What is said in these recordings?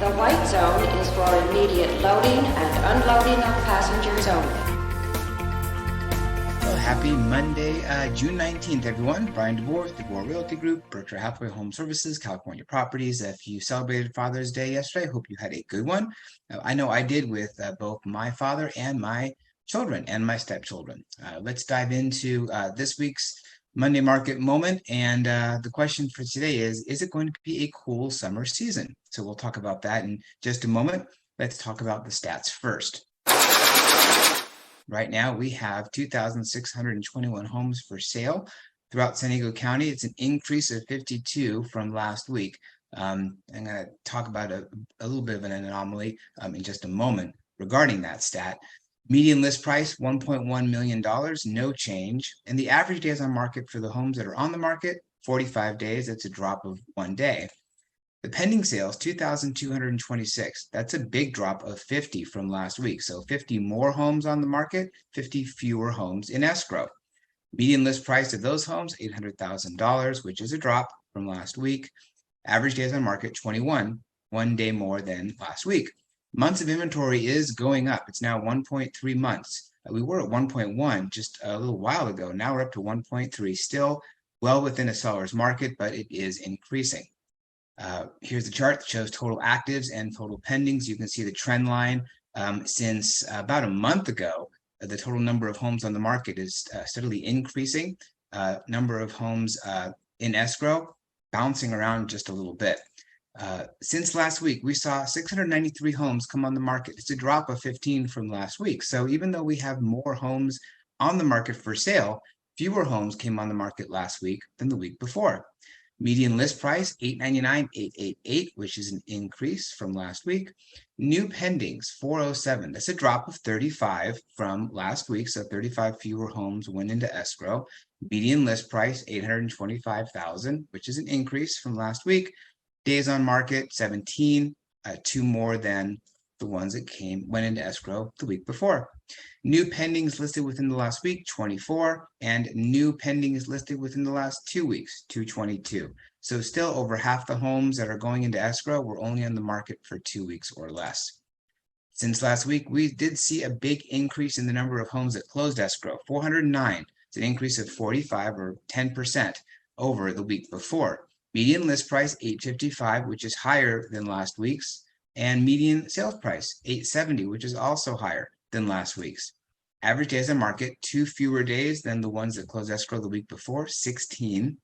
The white zone is for immediate loading and unloading of passengers only. Well, happy Monday, June 19th, everyone. Bryan Devore, Devore Realty Group, Berkshire Hathaway Home Services, California Properties. If you celebrated Father's Day yesterday, I hope you had a good one. I know I did with both my father and my children and my stepchildren. Let's dive into this week's Monday market moment. And the question for today is it going to be a cool summer season? So we'll talk about that in just a moment. Let's talk about the stats first. Right now, we have 2,621 homes for sale throughout San Diego County. It's an increase of 52 from last week. I'm going to talk about a little bit of an anomaly in just a moment regarding that stat. Median list price, $1.1 million, no change. And the average days on market for the homes that are on the market, 45 days. That's a drop of 1 day. The pending sales, 2,226. That's a big drop of 50 from last week. So 50 more homes on the market, 50 fewer homes in escrow. Median list price of those homes, $800,000, which is a drop from last week. Average days on market, 21, 1 day more than last week. Months of inventory is going up. It's now 1.3 months. We were at 1.1 just a little while ago. Now we're up to 1.3, still well within a seller's market, but it is increasing. Here's the chart that shows total actives and total pendings. You can see the trend line since about a month ago. The total number of homes on the market is steadily increasing. Number of homes in escrow bouncing around just a little bit. Since last week, we saw 693 homes come on the market. It's a drop of 15 from last week. So even though we have more homes on the market for sale, fewer homes came on the market last week than the week before. Median list price, $899,888, which is an increase from last week. New pendings, 407. That's a drop of 35 from last week. So 35 fewer homes went into escrow. Median list price, $825,000, which is an increase from last week. Days on market, 17, 2 more than the ones that went into escrow the week before. New pendings listed within the last week, 24, and new pendings listed within the last 2 weeks, 222. So still over half the homes that are going into escrow were only on the market for 2 weeks or less. Since last week, we did see a big increase in the number of homes that closed escrow, 409. It's an increase of 45 or 10% over the week before. Median list price, $855, which is higher than last week's, and median sales price, $870, which is also higher than last week's. Average days on market, 2 fewer days than the ones that closed escrow the week before, 16.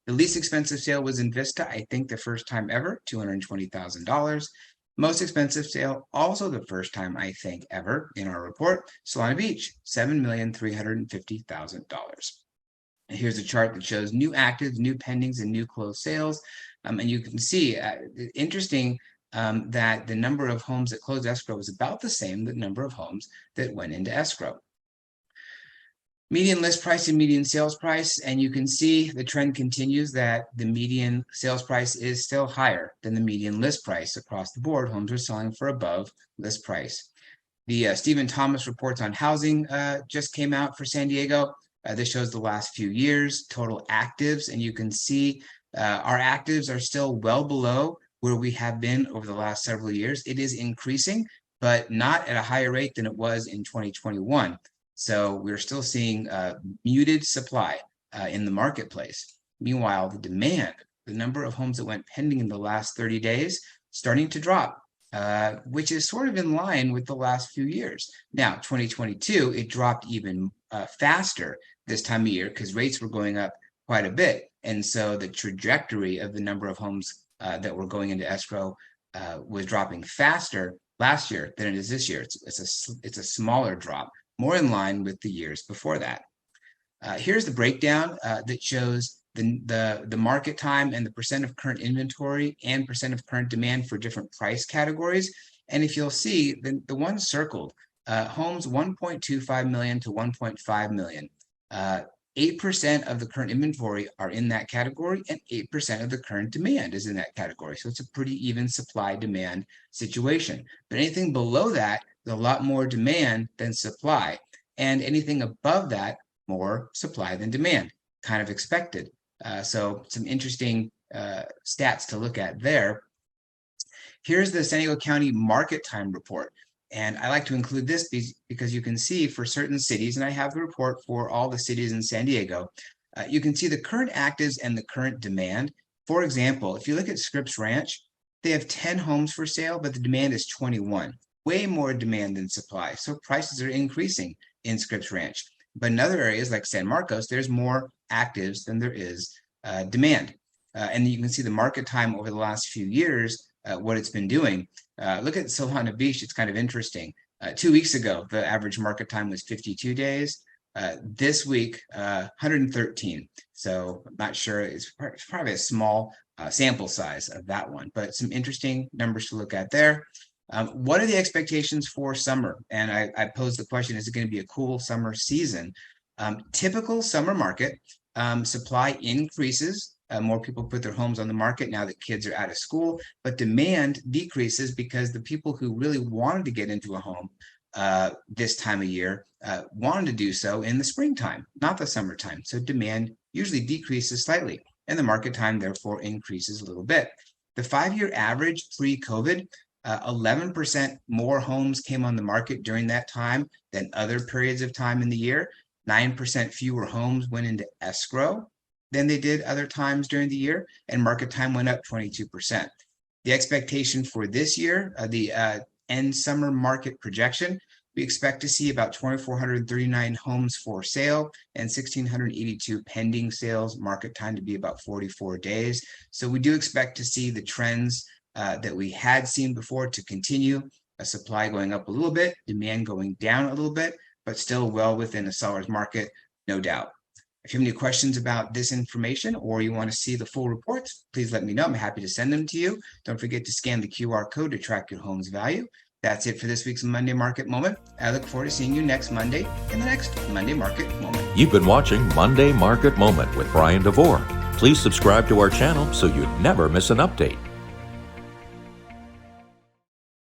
The least expensive sale was in Vista, I think the first time ever, $220,000. Most expensive sale, also the first time I think ever in our report, Solana Beach, $7,350,000. Here's a chart that shows new actives, new pendings, and new closed sales. And you can see, interesting that the number of homes that closed escrow was about the same, the number of homes that went into escrow. Median list price and median sales price, and you can see the trend continues that the median sales price is still higher than the median list price across the board. Homes are selling for above list price. The Stephen Thomas reports on housing just came out for San Diego. This shows the last few years, total actives, and you can see our actives are still well below where we have been over the last several years. It is increasing, but not at a higher rate than it was in 2021. So we're still seeing muted supply in the marketplace. Meanwhile, the demand, the number of homes that went pending in the last 30 days, starting to drop, which is sort of in line with the last few years. Now, 2022, it dropped even faster this time of year because rates were going up quite a bit. And so the trajectory of the number of homes that were going into escrow was dropping faster last year than it is this year. It's a smaller drop, more in line with the years before that. Here's the breakdown that shows the market time and the percent of current inventory and percent of current demand for different price categories. And if you'll see, the one circled, homes 1.25 million to 1.5 million. 8% of the current inventory are in that category, and 8% of the current demand is in that category. So it's a pretty even supply-demand situation. But anything below that, there's a lot more demand than supply. And anything above that, more supply than demand, kind of expected. So some interesting stats to look at there. Here's the San Diego County market time report. And I like to include this because you can see for certain cities, and I have the report for all the cities in San Diego, you can see the current actives and the current demand. For example, if you look at Scripps Ranch, they have 10 homes for sale, but the demand is 21. Way more demand than supply. So prices are increasing in Scripps Ranch. But in other areas like San Marcos, there's more actives than there is demand. And you can see the market time over the last few years, what it's been doing. Look at Solana Beach. It's kind of interesting. 2 weeks ago, the average market time was 52 days. This week, 113. So I'm not sure. It's probably a small sample size of that one, but some interesting numbers to look at there. What are the expectations for summer? And I posed the question, is it going to be a cool summer season? Typical summer market, supply increases. More people put their homes on the market now that kids are out of school, but demand decreases because the people who really wanted to get into a home this time of year wanted to do so in the springtime, not the summertime. So demand usually decreases slightly, and the market time therefore increases a little bit. The 5-year average pre-COVID, 11% more homes came on the market during that time than other periods of time in the year. 9% fewer homes went into escrow than they did other times during the year, and market time went up 22%. The expectation for this year, the end summer market projection, we expect to see about 2,439 homes for sale and 1,682 pending sales, market time to be about 44 days. So we do expect to see the trends that we had seen before to continue, a supply going up a little bit, demand going down a little bit, but still well within a seller's market, no doubt. If you have any questions about this information or you want to see the full reports, please let me know. I'm happy to send them to you. Don't forget to scan the QR code to track your home's value. That's it for this week's Monday Market Moment. I look forward to seeing you next Monday in the next Monday Market Moment. You've been watching Monday Market Moment with Bryan Devore. Please subscribe to our channel so you never miss an update.